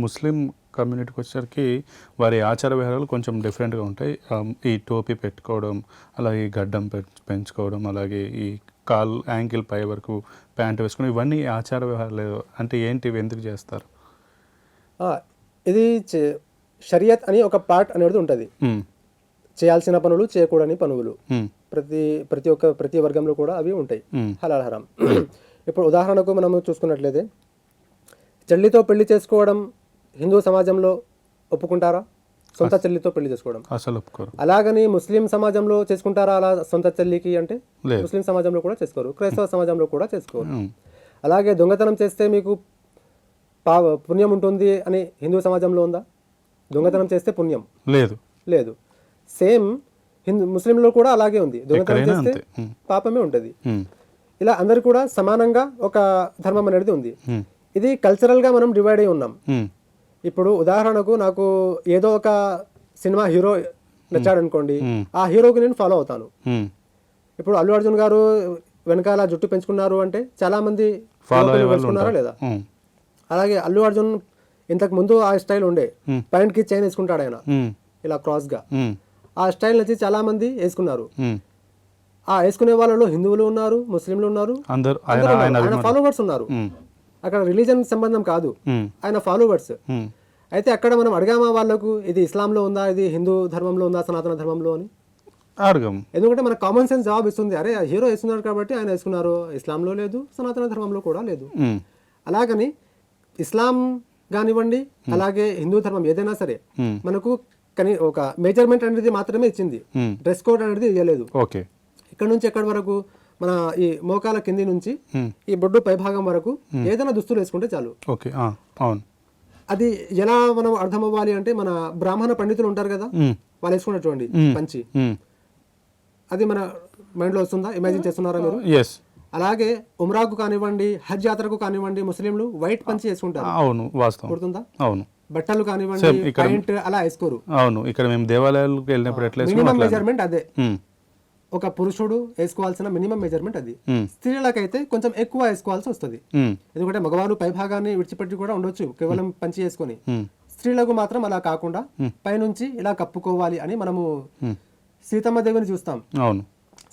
ముస్లిం కమ్యూనిటీకి వచ్చేసరికి వారి ఆచార వ్యవహారాలు కొంచెం డిఫరెంట్గా ఉంటాయి. ఈ టోపీ పెట్టుకోవడం, అలాగే గడ్డం పెంచుకోవడం, అలాగే ఈ యాంకిల్ పై వరకు ప్యాంట్ వేసుకోవడం, ఇవన్నీ ఆచార వ్యవహారాలు అంటే ఏంటి, ఇవి ఎందుకు చేస్తారు? ఇది షరియత్ అని ఒక పార్ట్ అనేది ఉంటుంది. చేయాల్సిన పనులు, చేయకూడని పనులు ప్రతి వర్గంలో కూడా అవి ఉంటాయి, హలాల్ హరాం. ఇప్పుడు ఉదాహరణకు మనము చూసుకున్నట్లయితే చెల్లితో పెళ్లి చేసుకోవడం హిందూ సమాజంలో ఒప్పుకుంటారా? సొంత చెల్లితో పెళ్లి చేసుకోవడం అసలు ఒప్పుకోరు. అలాగని ముస్లిం సమాజంలో చేసుకుంటారా అలా సొంత చెల్లికి అంటే? ముస్లిం సమాజంలో కూడా చేసుకోరు, క్రైస్తవ సమాజంలో కూడా చేసుకోరు. అలాగే దొంగతనం చేస్తే మీకు పుణ్యం ఉంటుంది అని హిందూ సమాజంలో ఉందా? దొంగతనం చేస్తే పుణ్యం లేదు. సేమ్ ముస్లింలో కూడా అలాగే ఉంది, దొంగతనం చేస్తే పాపమే ఉంటుంది. ఇలా అందరు కూడా సమానంగా ఒక ధర్మం అనేది ఉంది. ఇది కల్చరల్గా మనం డివైడ్ అయి ఉన్నాం. ఇప్పుడు ఉదాహరణకు నాకు ఏదో ఒక సినిమా హీరో నచ్చాడు అనుకోండి, ఆ హీరోకి నేను ఫాలో అవుతాను. ఇప్పుడు అల్లు అర్జున్ గారు వెనకాల జుట్టు పెంచుకున్నారు అంటే చాలా మంది పెంచుకున్నారా లేదా? అలాగే అల్లు అర్జున్ ఇంతకు ముందు ఆ స్టైల్ ఉండే, ప్యాంట్ కి చైన్ వేసుకుంటాడు ఆయన ఇలా క్రాస్ గా. ఆ స్టైల్ నచ్చి చాలా మంది వేసుకున్నారు. ఆ వేసుకునే వాళ్ళలో హిందువులు ఉన్నారు, ముస్లింలు ఉన్నారు, ఆయన ఫాలోవర్స్ ఉన్నారు. అక్కడ రిలీజన్ సంబంధం కాదు, ఆయన ఫాలోవర్స్. అయితే అక్కడ మనం అడిగామా వాళ్ళకు ఇది ఇస్లాంలో ఉందా, ఇది హిందూ ధర్మంలో ఉందా, సనాతన ధర్మంలో అని అడగం. ఎందుకంటే మన కామన్ సెన్స్ జవాబు ఇస్తుంది, అరే హీరో వేసుకున్నారు కాబట్టి ఆయన వేసుకున్నారు, ఇస్లాంలో లేదు, సనాతన ధర్మంలో కూడా లేదు. అలాగని ఇస్లాం కానివ్వండి, అలాగే హిందూ ధర్మం ఏదైనా సరే మనకు ఒక మెజర్మెంట్ అనేది మాత్రమే ఇచ్చింది, డ్రెస్ కోడ్ అనేది ఇవ్వలేదు. ఇక్కడ నుంచి ఎక్కడి వరకు మన ఈ మోకాల కింది నుంచి ఈ బొడ్డు పైభాగం వరకు ఏదైనా దుస్తులు వేసుకుంటే చాలు. అది ఎలా మనం అర్థం అవ్వాలి అంటే, మన బ్రాహ్మణ పండితులు ఉంటారు కదా, వాళ్ళు వేసుకున్నటువంటి పంచి, అది మన మైండ్ లో వస్తుందా? ఇమాజిన్ చేస్తున్నారా మీరు? అలాగే ఉమ్రాకు కానివ్వండి, హజ్ యాత్రకు కానివ్వండి, ముస్లింలు వైట్ పంచి వేసుకుంటారు. అవును, వాస్తవం. గుర్తుందా? అవును. బట్టలు కానివ్వండి, ప్యాంట్ అలా వేసుకోరు. అవును, ఇక్కడ మేము దేవాలయాలకు వెళ్ళినప్పుడు ఎట్లా మినిమం మెజర్మెంట్ అదే, ఒక పురుషుడు వేసుకోవాల్సిన మినిమం మెజర్మెంట్ అది. స్త్రీలకైతే కొంచెం ఎక్కువ వేసుకోవాల్సి వస్తుంది, ఎందుకంటే మగవారు పైభాగాన్ని విడిచిపెట్టి కూడా ఉండొచ్చు కేవలం పంచి వేసుకొని. స్త్రీలకు మాత్రం అలా కాకుండా పైనుంచి ఇలా కప్పుకోవాలి అని మనము సీతమ్మ దేవిని చూస్తాం. అవును,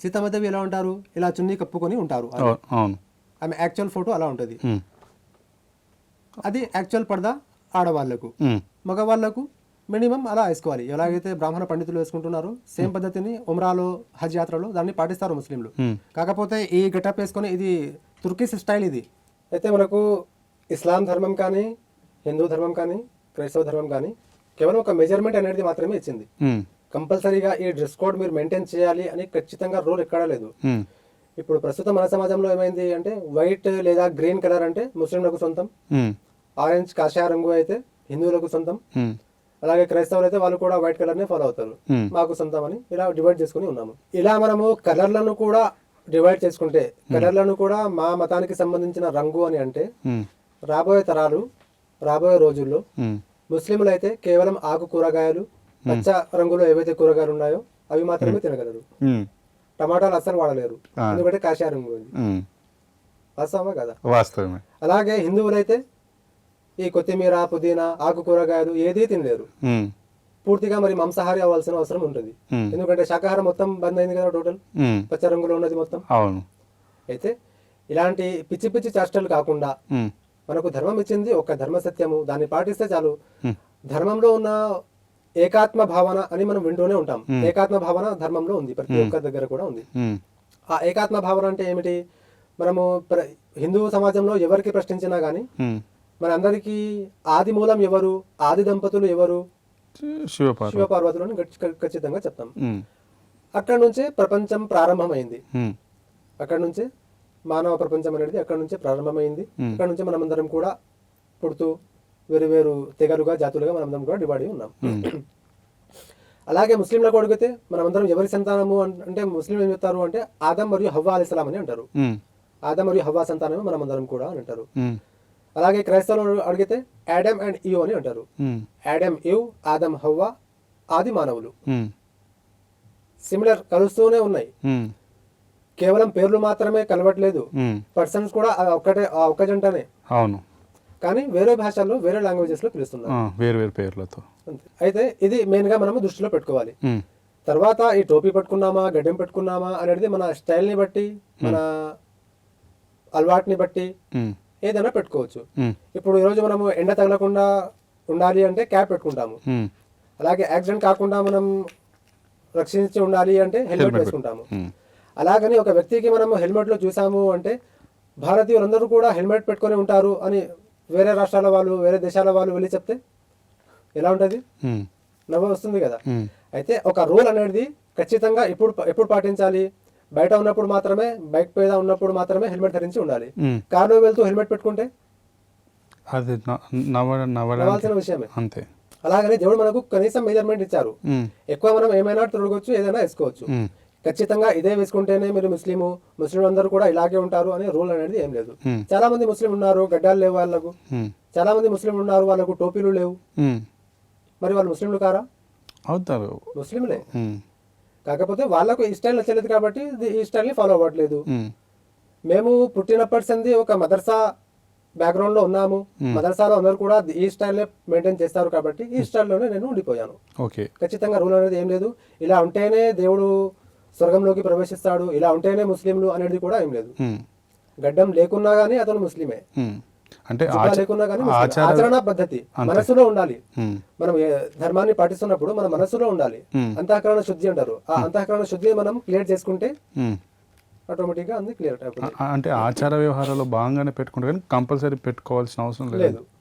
సీతమ్మ దేవి ఎలా ఉంటారు? ఇలా చున్నీ కప్పుకొని ఉంటారు. ఆమె యాక్చువల్ ఫోటో అలా ఉంటుంది. అది యాక్చువల్ పర్దా ఆడవాళ్లకు. మగవాళ్లకు మినిమం అలా వేసుకోవాలి. ఎలాగైతే బ్రాహ్మణ పండితులు వేసుకుంటున్నారు, సేమ్ పద్ధతిని ఉమ్రాలో, హజ్ యాత్రలో దాన్ని పాటిస్తారు ముస్లింలు. కాకపోతే ఈ గెటప్ వేసుకొని ఇది తుర్కిష్ స్టైల్. ఇది అయితే మనకు ఇస్లాం ధర్మం కానీ, హిందూ ధర్మం కానీ, క్రైస్తవ ధర్మం కానీ కేవలం ఒక మెజర్మెంట్ అనేది మాత్రమే ఇచ్చింది. కంపల్సరీగా ఈ డ్రెస్ కోడ్ మీరు మెయింటైన్ చేయాలి అని ఖచ్చితంగా రూల్ ఎక్కడా లేదు. ఇప్పుడు ప్రస్తుతం మన సమాజంలో ఏమైంది అంటే, వైట్ లేదా గ్రీన్ కలర్ అంటే ముస్లింలకు సొంతం, ఆరెంజ్ కాషాయ రంగు అయితే హిందువులకు సొంతం, అలాగే క్రైస్తవులు అయితే వాళ్ళు కూడా వైట్ కలర్ నే ఫాలో అవుతారు, మాకు సొంతం అని ఇలా డివైడ్ చేసుకుని ఉన్నాము. ఇలా మనము కలర్లను కూడా డివైడ్ చేసుకుంటే, కలర్లను కూడా మా మతానికి సంబంధించిన రంగు అని అంటే, రాబోయే తరాలు, రాబోయే రోజుల్లో ముస్లింలు అయితే కేవలం ఆకు కూరగాయలు, పచ్చ రంగులో ఏవైతే కూరగాయలు ఉన్నాయో అవి మాత్రమే తినగలరు. టమాటాలు అస్సలు వాడలేరు, ఎందుకంటే కాషాయ రంగు. వాస్తవమే కదా? వాస్తవమే. అలాగే హిందువులైతే ఈ కొత్తిమీర, పుదీనా, ఆకు కూరగాయలు ఏదీ తినలేరు. పూర్తిగా మరి మాంసాహారి అవ్వాల్సిన అవసరం ఉంటుంది, ఎందుకంటే శాకాహారం మొత్తం బంద్ అయింది కదా, టోటల్ పచ్చ రంగులో ఉన్నది మొత్తం. అయితే ఇలాంటి పిచ్చి పిచ్చి చేష్టలు కాకుండా మనకు ధర్మం ఇచ్చింది ఒక ధర్మ సత్యము, దాన్ని పాటిస్తే చాలు. ధర్మంలో ఉన్న ఏకాత్మ భావన అని మనం వింటూనే ఉంటాం. ఏకాత్మ భావన ధర్మంలో ఉంది, ప్రతి ఒక్కరి దగ్గర కూడా ఉంది. ఆ ఏకాత్మ భావన అంటే ఏమిటి? మనము హిందూ సమాజంలో ఎవరికి ప్రశ్నించినా గానీ మన అందరికీ ఆది మూలం ఎవరు, ఆది దంపతులు ఎవరు? శివపార్వతులు అని ఖచ్చితంగా చెప్తాం. అక్కడ నుంచే ప్రపంచం ప్రారంభమైంది, అక్కడ నుంచే మానవ ప్రపంచం అనేది అక్కడ నుంచే ప్రారంభమైంది. అక్కడ నుంచే మనమందరం కూడా పుడుతూ వేరు వేరు తెగలుగా, జాతులుగా మనమందరం కూడా డివైడ్ అయి ఉన్నాం. అలాగే ముస్లింలకు అడిగితే మనమందరం ఎవరి సంతానము అంటే, ముస్లిం ఏం చెప్తారు అంటే ఆదం మరియు హవ్వా అలైహిస్సలాం అని అంటారు. ఆదం మరియు హవ్వా సంతానమే మనమందరం కూడా అని అంటారు. అలాగే క్రైస్తవులు అడిగితే ఆడమ్ అండ్ ఈవ్ అని అంటారు. ఆడమ్, ఈవ్, ఆదం, హవ్వా ఆది మానవులు. సిమిలర్, కలుస్తూనే ఉన్నాయి, కేవలం పేర్లు మాత్రమే కలవట్లేదు, పర్సన్స్ కూడా ఒక్కటే, ఒక్క జంటనే. అవును. కానీ వేరే భాషల్లో వేరే లాంగ్వేజెస్ లో పిలుస్తున్నారు. వేరు వేరు పేర్లతో. అంతే. అయితే ఇది మెయిన్ గా మనము దృష్టిలో పెట్టుకోవాలి. ఉమ్, తర్వాత ఈ టోపీ పెట్టుకున్నామా గడ్డం పెట్టుకున్నామా అనేది మన స్టైల్ని బట్టి మన అలవాటుని బట్టి ఉమ్, ఏదైనా పెట్టుకోవచ్చు. ఉమ్, ఇప్పుడు ఈరోజు మనము ఎండ తగలకుండా ఉండాలి అంటే క్యాప్ పెట్టుకుంటాము. ఉమ్, అలాగే యాక్సిడెంట్ కాకుండా మనం రక్షించి ఉండాలి అంటే హెల్మెట్ వేసుకుంటాము. ఉమ్, అలాగని ఒక వ్యక్తికి మనము హెల్మెట్లో చూసాము అంటే భారతీయులందరూ కూడా హెల్మెట్ పెట్టుకొని ఉంటారు అని వేరే రాష్ట్రాల వాళ్ళు వేరే దేశాల వాళ్ళు వెళ్ళి చెప్తే ఎలా ఉంటుంది? ఉమ్, నవ్వు వస్తుంది కదా. ఉమ్, అయితే ఒక రూల్ అనేది ఖచ్చితంగా ఎప్పుడు పాటించాలి? బయట ఉన్నప్పుడు మాత్రమే, బైక్ మీద ఉన్నప్పుడు మాత్రమే హెల్మెట్ ధరించి ఉండాలి. ఉమ్. కార్లో వెళ్తూ హెల్మెట్ పెట్టుకుంటే అది నవ్వడానికి నవ్వాల్సిన విషయమే. అంతే. అలాగని దేవుడు మనకు కనీసం మెజర్మెంట్ ఇచ్చారు. ఉమ్, ఎక్కువ మనం ఏమైనా తొడగొచ్చు, ఏదైనా వేసుకోవచ్చు. ఉమ్, ఖచ్చితంగా ఇదే వేసుకుంటేనే మీరు ముస్లిం అందరూ కూడా ఇలాగే ఉంటారు అనే రూల్ అనేది ఏం లేదు. ఉమ్, చాలా మంది ముస్లిం ఉన్నారు, గడ్డాలు లేవు వాళ్ళకు. ఉమ్, చాలా మంది ముస్లిం ఉన్నారు, వాళ్ళకు టోపీలు లేవు. ఉమ్. మరి వాళ్ళు ముస్లింలు కారా? అవుతారు. ముస్లింలే. ఉమ్, కాకపోతే వాళ్ళకు ఈ స్టైల్ నచ్చలేదు కాబట్టి ఈ స్టైల్ని ఫాలో అవ్వట్లేదు. ఉమ్, మేము పుట్టినప్పటి సంది ఒక మదర్సా బ్యాక్గ్రౌండ్ లో ఉన్నాము. మదర్సాలో అందరూ కూడా ఈ స్టైల్నే మెయింటైన్ చేస్తారు కాబట్టి ఈ స్టైల్లోనే నేను ఉండిపోయాను. ఓకే. ఖచ్చితంగా రూల్ అనేది ఏం లేదు. ఇలా ఉంటేనే దేవుడు స్వర్గంలోకి ప్రవేశిస్తాడు, ఇలా ఉంటేనే ముస్లింలు అనేది కూడా ఏం లేదు. ఉమ్, గడ్డం లేకున్నా గానీ అతను ముస్లిమే, ఉమ్. అంటే జుబ్బా లేకున్నా గానీ ముస్లిమే. ఆచరణ పద్ధతి మనసులో ఉండాలి. ఉమ్, మనం ఏ ధర్మాన్ని పాటిస్తున్నప్పుడు మన మనసులో ఉండాలి. ఉమ్, అంతఃకరణ శుద్ధి అంటారు. ఆ అంతఃకరణ శుద్ధిని మనం క్లియర్ చేసుకుంటే ఉమ్. ఆటోమేటిక్ గా అన్ని క్లియర్ అయిపోతుంది. అంటే ఆచార వ్యవహారాలు బాగానే పెట్టుకుంటారు కానీ కంపల్సరీ పెట్టుకోవాల్సిన అవసరం లేదు. లేదు.